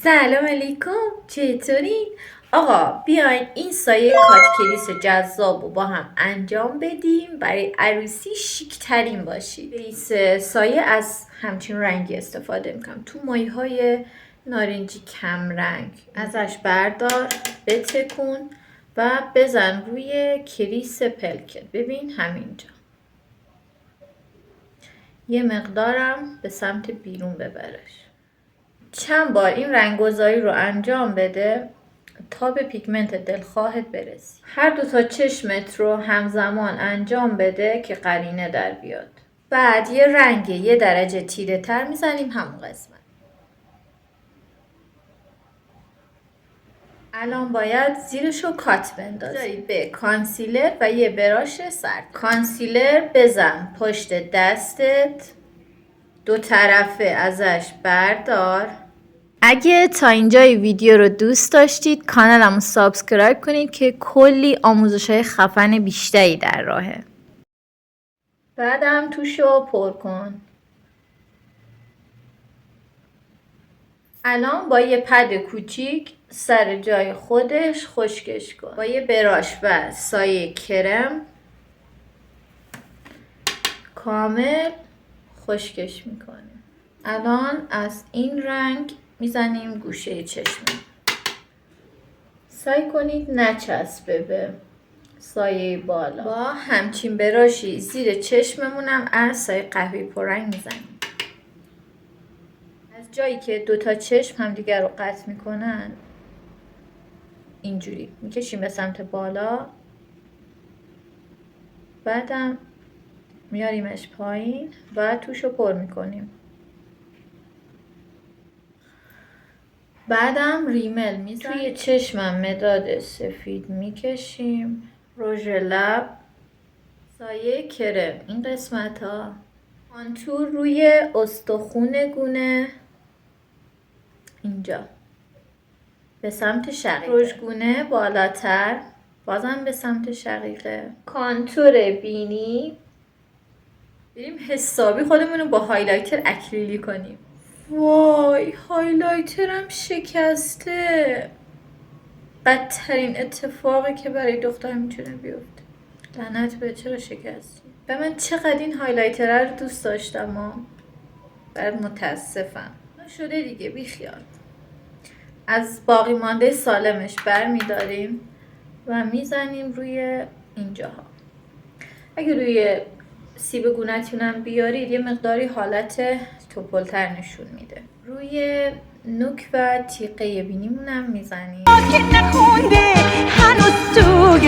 سلام علیکم، چطورین؟ آقا بیاین این سایه کات کلیس جذاب رو با هم انجام بدیم. برای عروسی شیک ترین باشید. بیس سایه از همچین رنگی استفاده میکنم، تو مایه های نارنجی کم رنگ. ازش بردار، بتکون و بزن روی کلیس پلکت. ببین همینجا. یه مقدارم به سمت بیرون ببرش. چند بار این رنگ‌گذاری رو انجام بده تا به پیگمنت دلخواهت برسی. هر دو تا چشمت رو همزمان انجام بده که قرینه در بیاد. بعد یه رنگ 1 درجه تیره تر میزنیم همون قسمت. الان باید زیرشو کات بندازید به کانسیلر و یه براش سرد. کانسیلر بزن پشت دستت، دو طرفه ازش بردار. اگه تا اینجای ویدیو رو دوست داشتید کانالمو سابسکرایب کنید که کلی آموزش‌های خفن بیشتری در راهه. بعدم توشو پر کن. الان با یه پد کوچیک سر جای خودش خشکش کن. با یه براش و سایه کرم کامل خشکش میکنیم. الان از این رنگ میزنیم گوشه چشم. سعی کنید نچسبه به سایه بالا. با همچین براشی زیر چشممونم از سایه قهوه‌ای پررنگ میزنیم. از جایی که دوتا چشم همدیگر رو قطع میکنن اینجوری میکشیم به سمت بالا، بعدم میاریمش پایین و توشو پر میکنیم. بعدم ریمل میزنیم. توی چشمم مداد سفید میکشیم. رژ لب، سایه کرم، این قسمت ها. کانتور روی استخون گونه اینجا به سمت شقیقه. رژ گونه بالاتر بازم به سمت شقیقه. کانتور بینی. بریم حسابی خودمون رو با هایلایتر اکریلی کنیم. وای هایلایترم شکسته. بدترین اتفاقی که برای دختر میتونه بیفته. لعنت به، چرا شکستی؟ و من چقدر این هایلایتر رو دوست داشتم و برات متاسفم. شده دیگه، بیخیال. از باقی مانده سالمش برمیداریم و میزنیم روی اینجاها. اگه روی سیب گونه‌تونم بیارید یه مقداری حالت توپلتر نشون میده. روی نوک و تیقه بینیمونم میزنیم. که نخونده هنوز تو